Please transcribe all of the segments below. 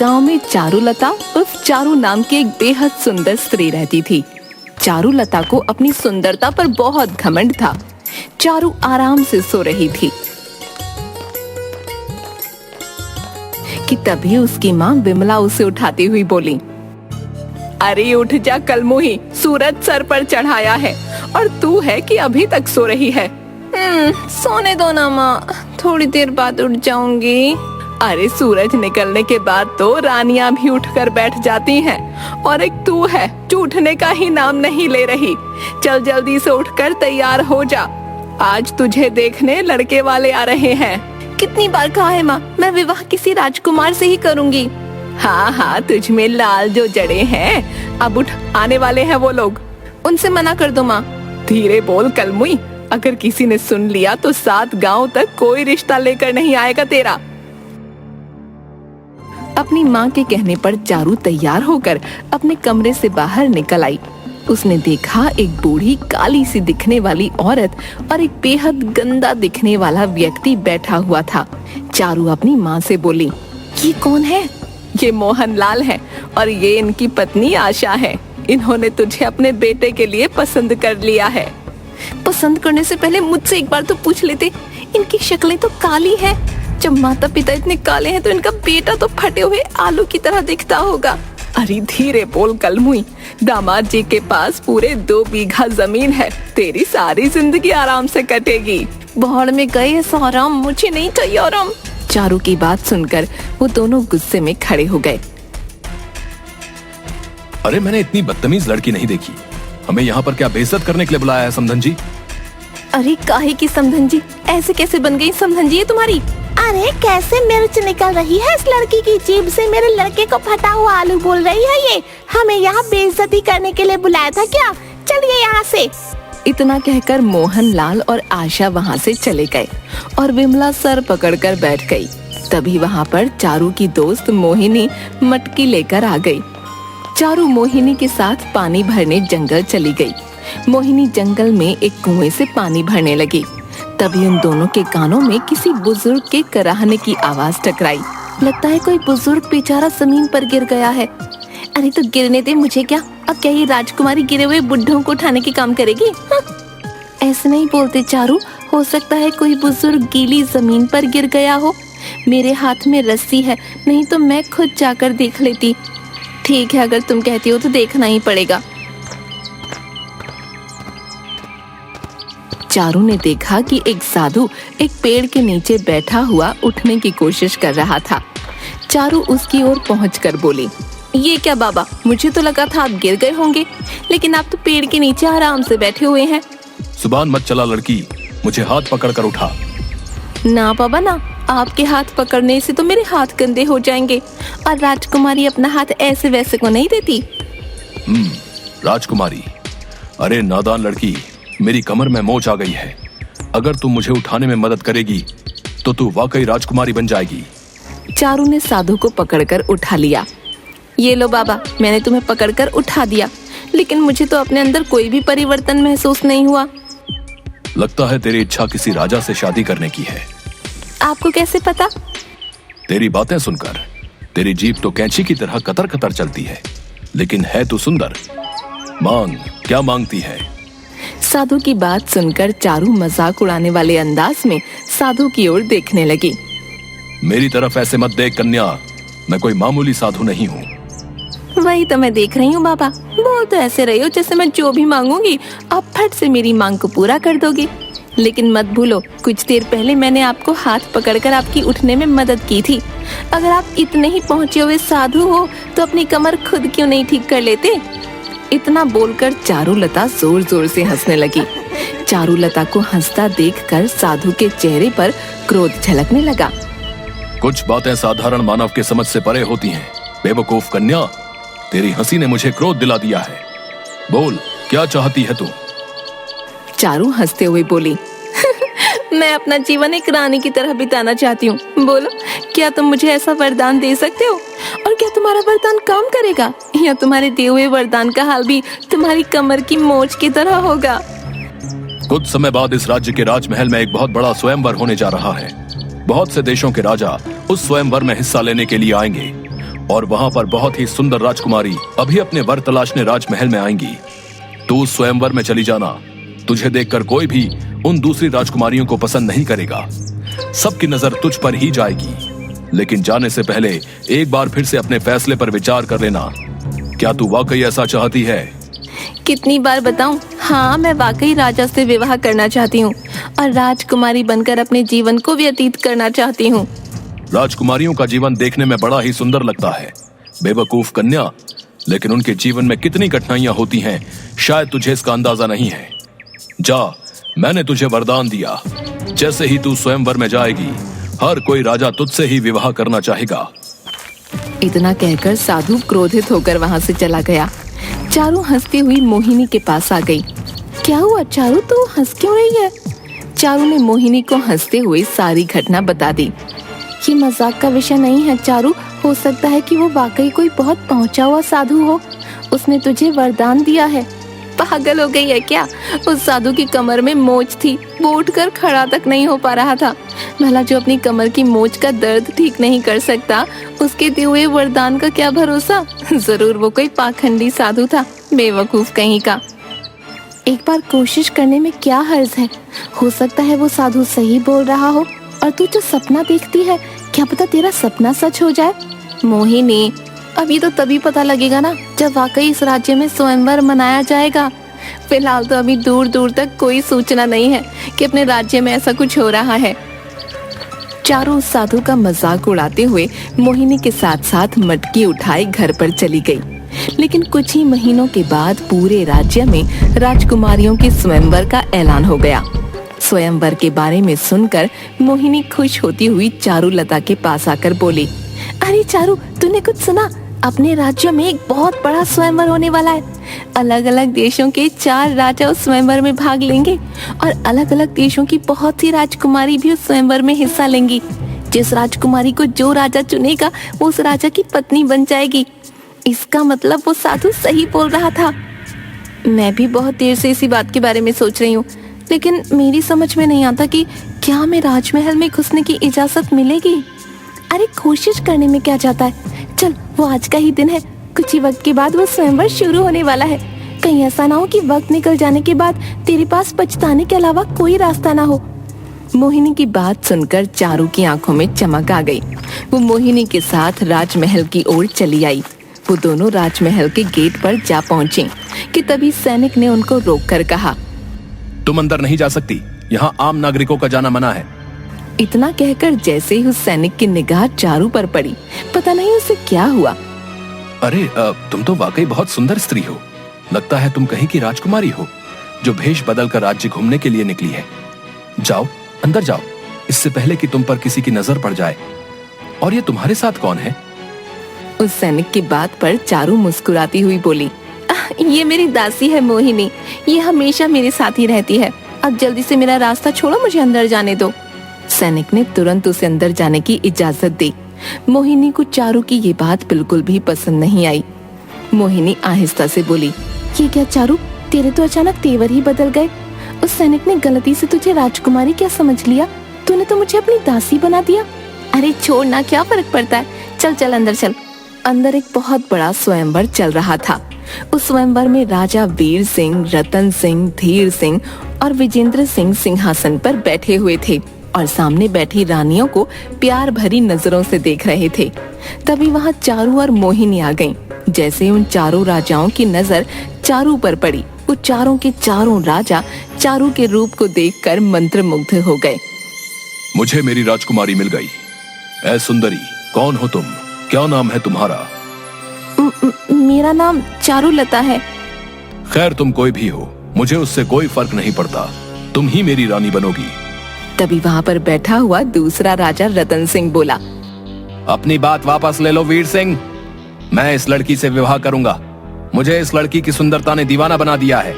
गांव में चारुलता उर्फ चारू नाम की एक बेहद सुंदर स्त्री रहती थी। चारुलता को अपनी सुंदरता पर बहुत घमंड था। चारू आराम से सो रही थी कि तभी उसकी माँ विमला उसे उठाती हुई बोली, अरे उठ जा कलमुही, सूरज सर पर चढ़ाया है और तू है कि अभी तक सो रही है। सोने दो ना माँ, थोड़ी देर बाद उठ जाऊंगी। अरे सूरज निकलने के बाद तो रानियां भी उठकर बैठ जाती हैं और एक तू है जो उठने का ही नाम नहीं ले रही। चल जल्दी से उठकर तैयार हो जा, आज तुझे देखने लड़के वाले आ रहे हैं। कितनी बार कहा है माँ, मैं विवाह किसी राजकुमार से ही करूंगी। हाँ हाँ, तुझ में लाल जो जड़े हैं, अब उठ, आने वाले हैं वो लोग, उनसे मना कर दो माँ। धीरे बोल कलमुई, अगर किसी ने सुन लिया तो 7 गांव तक कोई रिश्ता लेकर नहीं आएगा तेरा। अपनी माँ के कहने पर चारू तैयार होकर अपने कमरे से बाहर निकल आई। उसने देखा एक बूढ़ी काली सी दिखने वाली औरत और एक बेहद गंदा दिखने वाला व्यक्ति बैठा हुआ था। चारू अपनी माँ से बोली, ये कौन है? ये मोहनलाल है और ये इनकी पत्नी आशा है। इन्होंने तुझे अपने बेटे के लिए पसंद कर लिया है। पसंद करने से पहले मुझसे एक बार तो पूछ लेते, इनकी शक्लें तो काली है। जब माता पिता इतने काले हैं तो इनका बेटा तो फटे हुए आलू की तरह दिखता होगा। अरे धीरे बोल कलमुई, दामाद जी के पास पूरे 2 बीघा जमीन है, तेरी सारी जिंदगी आराम से कटेगी। बाहर में गए आराम, मुझे नहीं चाहिए आराम। चारू की बात सुनकर वो दोनों गुस्से में खड़े हो गए। अरे मैंने इतनी बदतमीज लड़की नहीं देखी। हमें यहाँ पर क्या बेइज्जत करने के लिए बुलाया है समधन जी? अरे काहे की समधन जी, ऐसे कैसे बन गई समधन जी ये तुम्हारी? अरे कैसे मिर्च निकल रही है इस लड़की की जीभ से, मेरे लड़के को फटा हुआ आलू बोल रही है ये। हमें यहाँ बेइज्जती करने के लिए बुलाया था क्या? चलिए यहाँ से। इतना कहकर मोहनलाल और आशा वहाँ से चले गए और विमला सर पकड़कर बैठ गई। तभी वहाँ पर चारू की दोस्त मोहिनी मटकी लेकर आ गई। चारू मोहिनी के साथ पानी भरने जंगल चली गई। मोहिनी जंगल में एक कुएं से पानी भरने लगी। तभी उन दोनों के कानों में किसी बुजुर्ग के कराहने की आवाज टकराई। लगता है कोई बुजुर्ग बेचारा जमीन पर गिर गया है। अरे तो गिरने दे, मुझे क्या, अब क्या ये राजकुमारी गिरे हुए बुढ़ों को उठाने के काम करेगी? ऐसे नहीं बोलते चारू, हो सकता है कोई बुजुर्ग गीली जमीन पर गिर गया हो। मेरे हाथ में रस्सी है, नहीं तो मैं खुद जाकर देख लेती। ठीक है, अगर तुम कहती हो तो देखना ही पड़ेगा। चारू ने देखा कि एक साधु एक पेड़ के नीचे बैठा हुआ उठने की कोशिश कर रहा था। चारू उसकी ओर पहुंचकर बोली, ये क्या बाबा, मुझे तो लगा था आप गिर गए होंगे, लेकिन आप तो पेड़ के नीचे आराम से बैठे हुए हैं। जुबान मत चला लड़की, मुझे हाथ पकड़कर उठा। ना बाबा ना, आपके हाथ पकड़ने से तो मेरे हाथ गंदे हो जाएंगे और राजकुमारी अपना हाथ ऐसे वैसे को नहीं देती। राजकुमारी? अरे नादान लड़की, मेरी कमर में मोच आ गई है। अगर तुम मुझे उठाने में मदद करेगी तो तू वाकई राजकुमारी बन जाएगी। चारू ने साधु को पकड़कर उठा लिया। ये लो बाबा, मैंने तुम्हें पकड़कर उठा दिया, लेकिन मुझे तो अपने अंदर कोई भी परिवर्तन महसूस नहीं हुआ। लगता है तेरी इच्छा किसी राजा से शादी करने की है। आपको कैसे पता? तेरी बातें सुनकर। तेरी जीभ तो कैंची की तरह कतर कतर चलती है, लेकिन है तू सुंदर। मांग, क्या मांगती है? साधु की बात सुनकर चारू मजाक उड़ाने वाले अंदाज में साधु की ओर देखने लगी। मेरी तरफ ऐसे मत देख कन्या, मैं कोई मामूली साधु नहीं हूँ। वही तो मैं देख रही हूँ बाबा, बोल तो ऐसे रही हो जैसे मैं जो भी मांगूंगी आप फट से मेरी मांग को पूरा कर दोगी। लेकिन मत भूलो, कुछ देर पहले मैंने आपको हाथ पकड़कर आपकी उठने में मदद की थी। अगर आप इतने ही पहुँचे हुए साधु हो तो अपनी कमर खुद क्यों नहीं ठीक कर लेते? इतना बोलकर चारुलता जोर जोर से हंसने लगी। चारुलता को हंसता देखकर साधु के चेहरे पर क्रोध झलकने लगा। कुछ बातें साधारण मानव के समझ से परे होती हैं। बेवकूफ कन्या, तेरी हंसी ने मुझे क्रोध दिला दिया है। बोल, क्या चाहती है तू? चारू हंसते हुए बोली, मैं अपना जीवन एक रानी की तरह बिताना चाहती हूँ। बोलो, क्या तुम मुझे ऐसा वरदान दे सकते हो? और क्या तुम्हारा वरदान काम करेगा, या तुम्हारे दिए हुए वरदान का हाल भी तुम्हारी कमर की मोच की तरह होगा? कुछ समय बाद इस राज्य के राजमहल में एक बहुत बड़ा स्वयंवर होने जा रहा है। बहुत से देशों के राजा उस स्वयंवर में हिस्सा लेने के लिए आएंगे और वहां पर बहुत ही सुंदर राजकुमारी अभी अपने वर तलाशने राजमहल में आएंगी। तू स्वयंवर में चली जाना। तुझे देखकर कोई भी उन दूसरी राजकुमारियों को पसंद नहीं करेगा। सबकी नजर तुझ पर ही जाएगी। लेकिन जाने से पहले एक बार फिर से अपने फैसले पर विचार कर लेना। क्या तू वाकई ऐसा चाहती है? कितनी बार बताऊं? हाँ, मैं वाकई राजा से विवाह करना चाहती हूँ और राजकुमारी बनकर अपने जीवन को व्यतीत करना चाहती हूँ। राजकुमारियों का जीवन देखने में बड़ा ही सुंदर लगता है, बेवकूफ कन्या, लेकिन उनके जीवन में कितनी कठिनाइयां होती हैं, शायद तुझे इसका अंदाजा नहीं है। जा, मैंने तुझे वरदान दिया, जैसे ही तू स्वयंवर में जाएगी, हर कोई राजा तुझसे ही विवाह करना चाहेगा। इतना कहकर साधु क्रोधित होकर वहां से चला गया। चारू हंसती हुई मोहिनी के पास आ गई। क्या हुआ चारू, तू हंस क्यों रही है? चारू ने मोहिनी को हंसते हुए सारी घटना बता दी। ये मजाक का विषय नहीं है चारू, हो सकता है कि वो वाकई कोई बहुत पहुंचा हुआ साधु हो। उसने तुझे वरदान दिया है। पागल हो गई है क्या? उस साधु की कमर में मोच थी, वो उठकर खड़ा तक नहीं हो पा रहा था। भला जो अपनी कमर की मोच का दर्द ठीक नहीं कर सकता, उसके दिए हुए वरदान का क्या भरोसा? जरूर वो कोई पाखंडी साधु था, बेवकूफ कहीं का। एक बार कोशिश करने में क्या हर्ज है? हो सकता है वो साधु सही बोल रहा हो और तू जो सपना देखती है, क्या पता तेरा सपना सच हो जाए। मोहिनी, अभी तो तभी पता लगेगा ना जब वाकई इस राज्य में स्वयंवर मनाया जाएगा। फिलहाल तो अभी दूर दूर तक कोई सूचना नहीं है कि अपने राज्य में ऐसा कुछ हो रहा है। चारू उस साधु का मजाक उड़ाते हुए मोहिनी के साथ साथ मटकी उठाए घर पर चली गई। लेकिन कुछ ही महीनों के बाद पूरे राज्य में राजकुमारियों के स्वयंवर का ऐलान हो गया। स्वयंवर के बारे में सुनकर मोहिनी खुश होती हुई चारुलता के पास आकर बोली, अरे चारू, तूने कुछ सुना? अपने राज्य में एक बहुत बड़ा स्वयंवर होने वाला है। अलग अलग देशों के 4 राजा उस स्वयंवर में भाग लेंगे और अलग अलग देशों की बहुत सी राजकुमारी भी उस स्वयंवर में हिस्सा लेंगी। जिस राजकुमारी को जो राजा चुनेगा वो उस राजा की पत्नी बन जाएगी। इसका मतलब वो साधु सही बोल रहा था। मैं भी बहुत देर से इसी बात के बारे में सोच रही हूँ, लेकिन मेरी समझ में नहीं आता कि क्या हमें राजमहल में घुसने की इजाजत मिलेगी। अरे कोशिश करने में क्या जाता है, चल वो आज का ही दिन है। कुछ ही वक्त के बाद वो स्वयंवर शुरू होने वाला है। कहीं ऐसा ना हो कि वक्त निकल जाने के बाद तेरे पास पछताने के अलावा कोई रास्ता ना हो। मोहिनी की बात सुनकर चारू की आंखों में चमक आ गई। वो मोहिनी के साथ राजमहल की ओर चली आई। वो दोनों राजमहल के गेट पर जा पहुंचे कि तभी सैनिक ने उनको रोककर कहा, तुम अंदर नहीं जा सकती, यहाँ आम नागरिकों का जाना मना है। इतना कहकर जैसे ही उस सैनिक की निगाह चारू पर पड़ी, पता नहीं उसे क्या हुआ। अरे तुम तो वाकई बहुत सुंदर स्त्री हो। लगता है तुम कहीं की राजकुमारी हो जो भेष बदल कर राज्य घूमने के लिए निकली है। जाओ अंदर जाओ, इससे पहले कि तुम पर किसी की नजर पड़ जाए। और ये तुम्हारे साथ कौन है? उस सैनिक की बात पर चारू मुस्कुराती हुई बोली, ये मेरी दासी है मोहिनी। ये हमेशा मेरे साथ ही रहती है। अब जल्दी से मेरा रास्ता छोड़ो, मुझे अंदर जाने दो। सैनिक ने तुरंत उसे अंदर जाने की इजाजत दी। मोहिनी को चारू की ये बात बिल्कुल भी पसंद नहीं आई। मोहिनी आहिस्ता से बोली, ये क्या चारू, तेरे तो अचानक तेवर ही बदल गए। उस सैनिक ने गलती से तुझे राजकुमारी क्या समझ लिया? तूने तो मुझे अपनी दासी बना दिया। अरे छोड़ ना, क्या फर्क पड़ता है, चल चल अंदर चल। अंदर एक बहुत बड़ा स्वयंवर चल रहा था। उस स्वयंवर में राजा वीर सिंह, रतन सिंह, धीर सिंह और विजेंद्र सिंह सिंहासन पर बैठे हुए थे और सामने बैठी रानियों को प्यार भरी नजरों से देख रहे थे। तभी वहाँ चारू और मोहिनी आ गईं। जैसे उन चारों राजाओं की नजर चारू पर पड़ी, वो चारों के चारों राजा चारू के रूप को देखकर मंत्रमुग्ध हो गए। मुझे मेरी राजकुमारी मिल गई। ऐ सुंदरी, कौन हो तुम? क्या नाम है तुम्हारा? मेरा नाम चारुलता है। खैर तुम कोई भी हो, मुझे उससे कोई फर्क नहीं पड़ता। तुम ही मेरी रानी बनोगी। तभी वहाँ पर बैठा हुआ दूसरा राजा रतन सिंह बोला, अपनी बात वापस ले लो वीर सिंह। मैं इस लड़की से विवाह करूंगा। मुझे इस लड़की की सुंदरता ने दीवाना बना दिया है।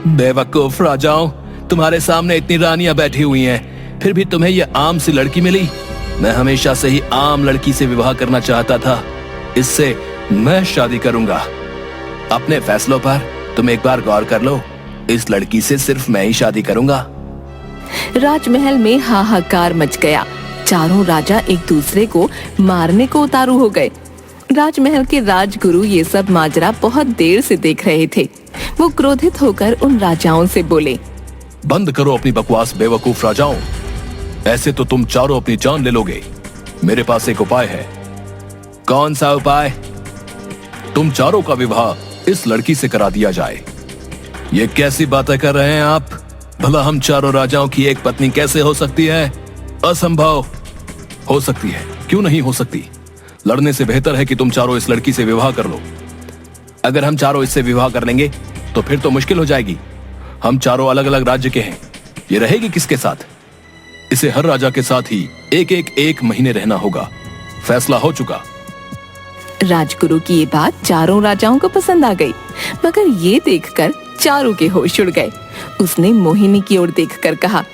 बेवकूफ राजाओं, तुम्हारे सामने इतनी रानियां बैठी हुई हैं, फिर भी तुम्हें ये आम सी लड़की मिली। मैं हमेशा से ही आम लड़की से विवाह करना चाहता था। इससे मैं शादी करूंगा। अपने फैसलों पर तुम एक बार गौर कर लो। इस लड़की से सिर्फ मैं ही शादी करूंगा। राजमहल में हाहाकार मच गया। चारों राजा एक दूसरे को मारने को उतारू हो गए। राजमहल के राजगुरु ये सब माजरा बहुत देर से देख रहे थे। वो क्रोधित होकर उन राजाओं से बोले, बंद करो अपनी बकवास बेवकूफ राजाओं। ऐसे तो तुम चारों अपनी जान ले लोगे। मेरे पास एक उपाय है। कौन सा उपाय? तुम चारों का विवाह इस लड़की से करा दिया जाए। ये कैसी बातें कर रहे हैं आप? भला हम चारों राजाओं की एक पत्नी कैसे हो सकती है? असंभव। हो सकती है, क्यों नहीं हो सकती? लड़ने से बेहतर है कि तुम चारों इस लड़की से विवाह कर लो। अगर हम चारों इससे विवाह कर लेंगे तो फिर तो मुश्किल हो जाएगी। हम चारों अलग अलग राज्य के हैं। ये रहेगी किसके साथ? इसे हर राजा के साथ ही एक महीने रहना होगा। फैसला हो चुका। राजगुरु की ये बात चारों राजाओं को पसंद आ गई, मगर ये देखकर चारू के होश उड़ गए। उसने मोहिनी की ओर देखकर कहा,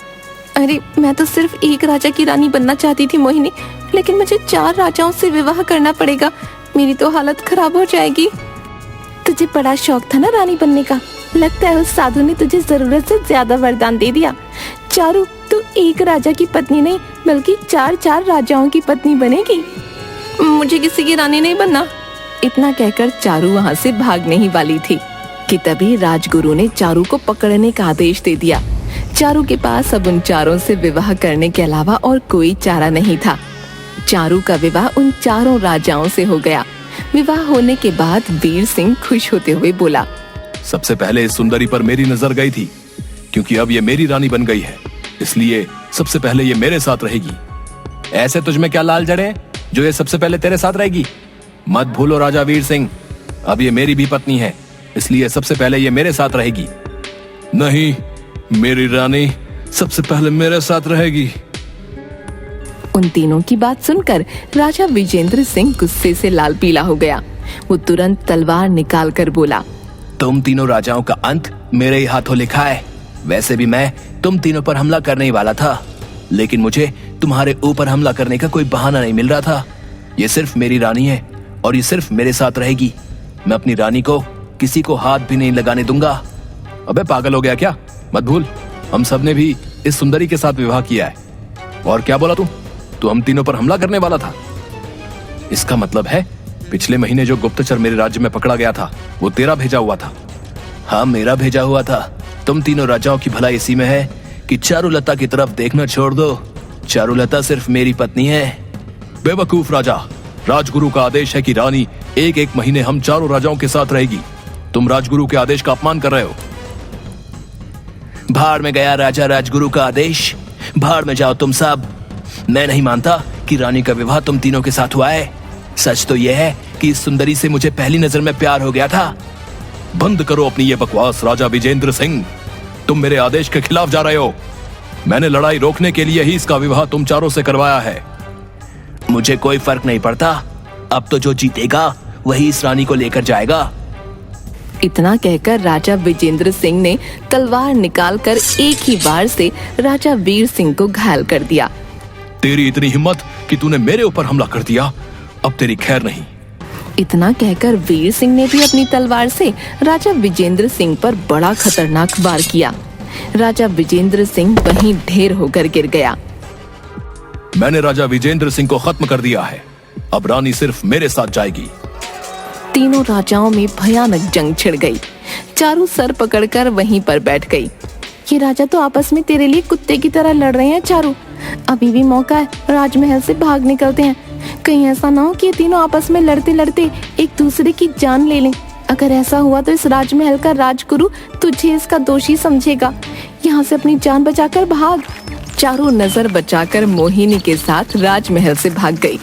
अरे मैं तो सिर्फ एक राजा की रानी बनना चाहती थी मोहिनी, लेकिन मुझे 4 राजाओं से विवाह करना पड़ेगा। मेरी तो हालत खराब हो जाएगी। तुझे बड़ा शौक था ना रानी बनने का। लगता है उस साधु ने तुझे जरूरत से ज्यादा वरदान दे दिया। चारू, तू एक राजा की पत्नी नहीं बल्कि 4 राजाओं की पत्नी बनेगी। मुझे किसी की रानी नहीं बनना। इतना कहकर चारू वहाँ से भागने ही वाली थी कि तभी राजगुरु ने चारू को पकड़ने का आदेश दे दिया। चारू के पास अब उन चारों से विवाह करने के अलावा और कोई चारा नहीं था। चारू का विवाह उन 4 राजाओं से हो गया। विवाह होने के बाद वीर सिंह खुश होते हुए बोला, सबसे पहले इस सुंदरी पर मेरी नजर गई थी, क्योंकि अब ये मेरी रानी बन गई है, इसलिए सबसे पहले ये मेरे साथ रहेगी। ऐसे तुझमें क्या लाल जड़े जो ये सबसे पहले तेरे साथ रहेगी? मत भूलो राजा वीर सिंह, अब ये मेरी भी पत्नी है, इसलिए सबसे पहले ये मेरे साथ रहेगी। नहीं, मेरी रानी सबसे पहले मेरे साथ रहेगी। उन तीनों की बात सुनकर राजा विजेंद्र सिंह गुस्से से लाल पीला हो गया। वो तुरंत तलवार निकाल कर बोला, तुम तीनों राजाओं का अंत मेरे ही हाथों लिखा है। वैसे भी मैं तुम तीनों पर हमला करने ही वाला था, लेकिन मुझे तुम्हारे ऊपर हमला करने का कोई बहाना नहीं मिल रहा था। ये सिर्फ मेरी रानी है और ये सिर्फ मेरे साथ रहेगी। मैं अपनी रानी को किसी को हाथ भी नहीं लगाने दूंगा। अबे पागल हो गया क्या? मत भूल, हम सब ने भी इस सुंदरी के साथ विवाह किया है। और क्या बोला तू हम तीनों पर हमला करने वाला था? इसका मतलब है पिछले महीने जो गुप्तचर मेरे राज्य में पकड़ा गया था वो तेरा भेजा हुआ था। हाँ, मेरा भेजा हुआ था। तुम तीनों राजाओं की भलाई इसी में है कि चारुलता की तरफ देखना छोड़ दो। चारुलता सिर्फ मेरी पत्नी है। बेवकूफ राजा, राजगुरु का आदेश है कि रानी एक महीने हम 4 राजाओं के साथ रहेगी। तुम राजगुरु के आदेश का अपमान कर रहे हो। भाड़ में गया राजा राजगुरु का आदेश। भाड़ में जाओ तुम सब। मैं नहीं मानता कि रानी का विवाह तुम तीनों के साथ हुआ है। सच तो यह है कि इस सुंदरी से मुझे पहली नजर में प्यार हो गया था। बंद करो अपनी ये बकवास राजा विजेंद्र सिंह। तुम मेरे आदेश के खिलाफ जा रहे हो। मैंने लड़ाई रोकने के लिए ही इसका विवाह तुम चारों से करवाया है। मुझे कोई फर्क नहीं पड़ता। अब तो जो जीतेगा वही इस रानी को लेकर जाएगा। इतना कहकर राजा विजेंद्र सिंह ने तलवार निकालकर एक ही बार से राजा वीर सिंह को घायल कर दिया। तेरी इतनी हिम्मत कि तूने मेरे ऊपर हमला कर दिया, अब तेरी खैर नहीं। इतना कहकर वीर सिंह ने भी अपनी तलवार से राजा विजेंद्र सिंह पर बड़ा खतरनाक वार किया। राजा विजेंद्र सिंह वहीं ढेर होकर गिर गया। मैंने राजा विजेंद्र सिंह को खत्म कर दिया है। अब रानी सिर्फ मेरे साथ जाएगी। तीनों राजाओं में भयानक जंग छिड़ गई। चारू सर पकड़कर वहीं पर बैठ गई। ये राजा तो आपस में तेरे लिए कुत्ते की तरह लड़ रहे हैं चारू। अभी भी मौका है, राजमहल से भाग निकलते हैं। कहीं ऐसा ना हो कि ये तीनों आपस में लड़ते लड़ते एक दूसरे की जान ले लें। अगर ऐसा हुआ तो इस राजमहल का राजगुरु तुझे इसका दोषी समझेगा। यहाँ से अपनी जान बचाकर भाग। चारू नजर बचाकर मोहिनी के साथ राजमहल से भाग गई।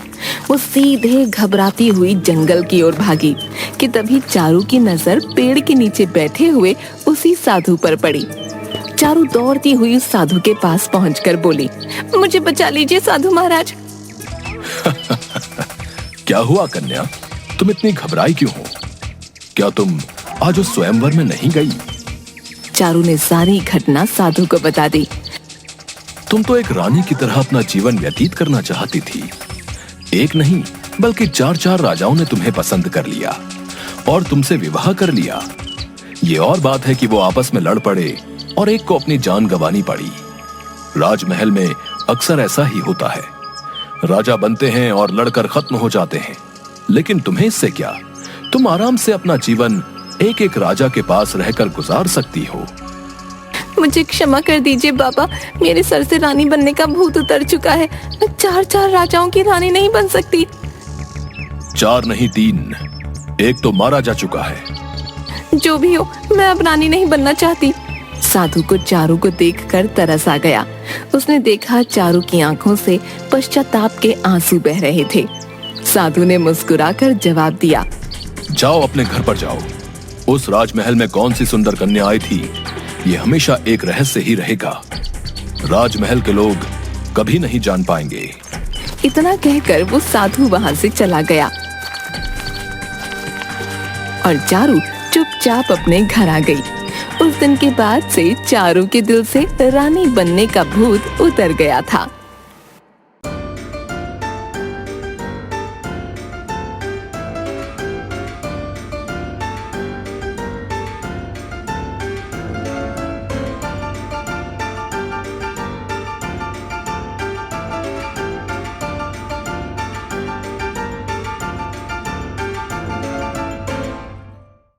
वो सीधे घबराती हुई जंगल की ओर भागी कि तभी चारू की नजर पेड़ के नीचे बैठे हुए उसी साधु पर पड़ी। चारू दौड़ती हुई उस साधु के पास पहुंचकर बोली, मुझे बचा लीजिए साधु महाराज। क्या हुआ कन्या, तुम इतनी घबराई क्यों हो? क्या तुम आज उस स्वयंवर में नहीं गई? चारू ने सारी घटना साधु को बता दी। तुम तो एक रानी की तरह अपना जीवन व्यतीत करना चाहती थी। एक नहीं बल्कि 4 राजाओं ने तुम्हें पसंद कर लिया और तुमसे विवाह कर लिया। ये और बात है कि वो आपस में लड़ पड़े और एक को अपनी जान गंवानी पड़ी। राजमहल में अक्सर ऐसा ही होता है। राजा बनते हैं और लड़कर खत्म हो जाते हैं, लेकिन तुम्हें इससे क्या? तुम आराम से अपना जीवन एक एक राजा के पास रहकर गुजार सकती हो। मुझे क्षमा कर दीजिए बाबा, मेरे सर से रानी बनने का भूत उतर चुका है। मैं 4 राजाओं की रानी नहीं बन सकती। 4 नहीं 3, एक तो मारा जा चुका है। जो भी हो, मैं अब रानी नहीं बनना चाहती। साधु को चारू को देखकर तरस आ गया। उसने देखा चारू की आंखों से पश्चाताप के आंसू बह रहे थे। साधु ने मुस्कुराकर जवाब दिया, जाओ अपने घर पर जाओ। उस राजमहल में कौन सी सुंदर कन्या आई थी, ये हमेशा एक रहस्य ही रहेगा। राजमहल के लोग कभी नहीं जान पाएंगे। इतना कहकर वो साधु वहां से चला गया और चारू चुपचाप अपने घर आ गई। उस दिन के बाद से चारू के दिल से रानी बनने का भूत उतर गया था।